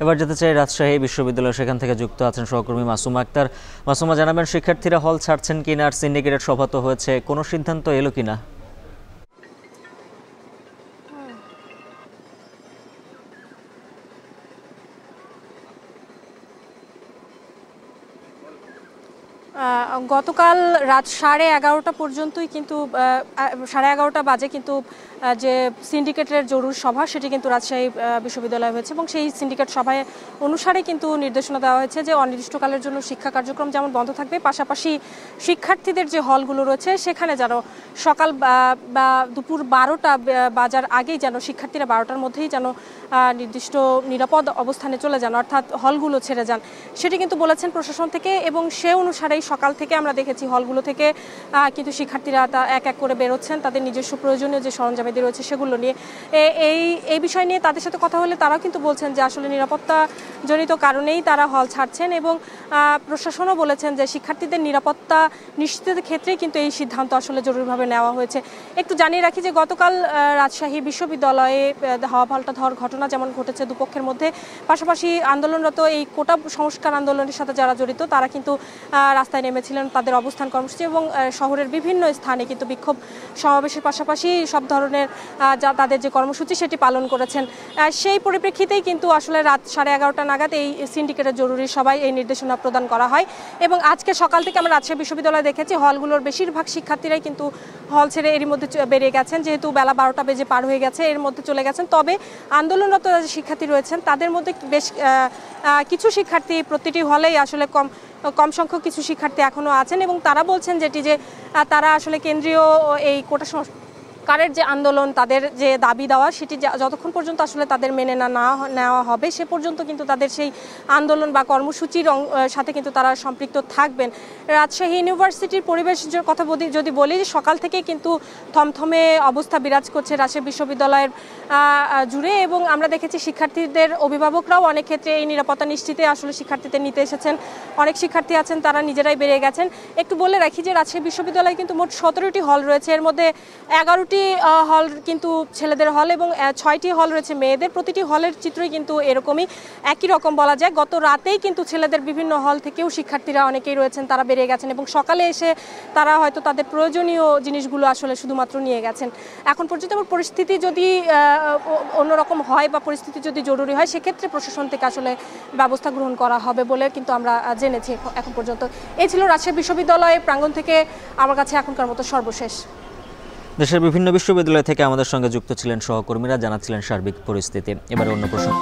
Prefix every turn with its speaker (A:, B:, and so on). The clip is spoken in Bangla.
A: এবার যেতে চাই রাজশাহী বিশ্ববিদ্যালয়, সেখান থেকে যুক্ত আছেন সহকর্মী মাসুমা আক্তার। মাসুমা, জানাবেন শিক্ষার্থীরা হল ছাড়ছেন কিনা, আর সিন্ডিকেটের সভা তো হয়েছে, কোনো সিদ্ধান্ত এলো কিনা?
B: গতকাল রাত 11:30 পর্যন্তই কিন্তু 11:30 বাজে কিন্তু যে সিন্ডিকেটের জরুরি সভা সেটি কিন্তু রাজশাহী বিশ্ববিদ্যালয়ে হয়েছে এবং সেই সিন্ডিকেট সভায় অনুসারে কিন্তু নির্দেশনা দেওয়া হয়েছে যে অনির্দিষ্টকালের জন্য শিক্ষা কার্যক্রম যেমন বন্ধ থাকবে, পাশাপাশি শিক্ষার্থীদের যে হলগুলো রয়েছে সেখানে যেন সকাল বা দুপুর 12টা বাজার আগেই যেন শিক্ষার্থীরা 12টার মধ্যেই যেন নির্দিষ্ট নিরাপদ অবস্থানে চলে যান, অর্থাৎ হলগুলো ছেড়ে যান, সেটি কিন্তু বলেছেন প্রশাসন থেকে। এবং সে অনুসারেই সকাল থেকে আমরা দেখেছি হলগুলো থেকে কিন্তু শিক্ষার্থীরা এক এক করে বেরোচ্ছেন তাদের নিজস্ব প্রয়োজনীয় যে সরঞ্জামাদি রয়েছে সেগুলো নিয়ে। এই বিষয় নিয়ে তাদের সাথে কথা হলে তারাও কিন্তু বলছেন যে আসলে নিরাপত্তাজনিত কারণেই তারা হল ছাড়ছেন এবং প্রশাসনও বলেছেন যে শিক্ষার্থীদের নিরাপত্তা নিশ্চিতের ক্ষেত্রেই কিন্তু এই সিদ্ধান্ত আসলে জরুরিভাবে নেওয়া হয়েছে। একটু জানিয়ে রাখি যে গতকাল রাজশাহী বিশ্ববিদ্যালয়ে হাওয়া পাল্টা ধর ঘটনা যেমন ঘটেছে দুপক্ষের মধ্যে, পাশাপাশি আন্দোলনরত এই কোটা সংস্কার আন্দোলনের সাথে যারা জড়িত তারা কিন্তু রাস্তায় নেমেছিলেন তাদের অবস্থান কর্মসূচি এবং শহরের বিভিন্ন স্থানে কিন্তু বিক্ষোভ সমাবেশের পাশাপাশি সব ধরনের তাদের যে কর্মসূচি সেটি পালন করেছেন। সেই পরিপ্রেক্ষিতেই কিন্তু আসলে রাত 11:30 নাগাদ এই সিন্ডিকেটের জরুরি সভায় এই নির্দেশনা প্রদান করা হয় এবং আজকে সকাল থেকে আমরা রাজশাহী বিশ্ববিদ্যালয়ে দেখেছি হলগুলোর বেশিরভাগ শিক্ষার্থীরাই কিন্তু হল ছেড়ে এরই মধ্যে বেরিয়ে গেছেন, যেহেতু বেলা 12টা বেজে পার হয়ে গেছে এর মধ্যে চলে গেছেন। তবে আন্দোলনরত যে শিক্ষার্থী রয়েছেন তাদের মধ্যে বেশ কিছু শিক্ষার্থী প্রতিটি হলেই আসলে কম সংখ্যক কিছু শিক্ষার্থী এখনও আছেন এবং তারা বলছেন যেটি যে তারা আসলে কেন্দ্রীয় এই কোটা সংস্কারের যে আন্দোলন তাদের যে দাবি দেওয়া সেটি যতক্ষণ পর্যন্ত আসলে তাদের মেনে না নেওয়া হবে সে পর্যন্ত কিন্তু তাদের সেই আন্দোলন বা কর্মসূচির সাথে কিন্তু তারা সম্পৃক্ত থাকবেন। রাজশাহী ইউনিভার্সিটির পরিবেশের কথা যদি বলি, সকাল থেকে কিন্তু থমথমে অবস্থা বিরাজ করছে রাজশাহী বিশ্ববিদ্যালয়ের জুড়ে এবং আমরা দেখেছি শিক্ষার্থীদের অভিভাবকরাও অনেক ক্ষেত্রে এই নিরাপত্তা নিশ্চিতে আসলে শিক্ষার্থীদের নিতে এসেছেন। অনেক শিক্ষার্থী আছেন তারা নিজেরাই বেরিয়ে গেছেন। একটু বলে রাখি যে রাজশাহী বিশ্ববিদ্যালয়ে কিন্তু মোট 17টি হল রয়েছে, এর মধ্যে 11টি হল কিন্তু ছেলেদের হল এবং 6টি হল রয়েছে মেয়েদের। প্রতিটি হলের চিত্রই কিন্তু এরকমই একই রকম বলা যায়। গত রাতেই কিন্তু ছেলেদের বিভিন্ন হল থেকেও শিক্ষার্থীরা অনেকেই রয়েছেন তারা বেরিয়ে গেছেন এবং সকালে এসে তারা হয়তো তাদের প্রয়োজনীয় জিনিসগুলো আসলে শুধুমাত্র নিয়ে গেছেন। এখন পর্যন্ত পরিস্থিতি যদি অন্যরকম হয় বা পরিস্থিতি যদি জরুরি হয় সেক্ষেত্রে প্রশাসন থেকে আসলে ব্যবস্থা গ্রহণ করা হবে বলে কিন্তু আমরা জেনেছি এখন পর্যন্ত। এই ছিল রাজশাহী বিশ্ববিদ্যালয়ের প্রাঙ্গণ থেকে আমার কাছে এখনকার মতো সর্বশেষ।
A: দেশের বিভিন্ন বিশ্ববিদ্যালয় থেকে আমাদের সঙ্গে যুক্ত ছিলেন সহকর্মীরা, জানাচ্ছিলেন সার্বিক পরিস্থিতি। এবারে অন্য প্রসঙ্গ।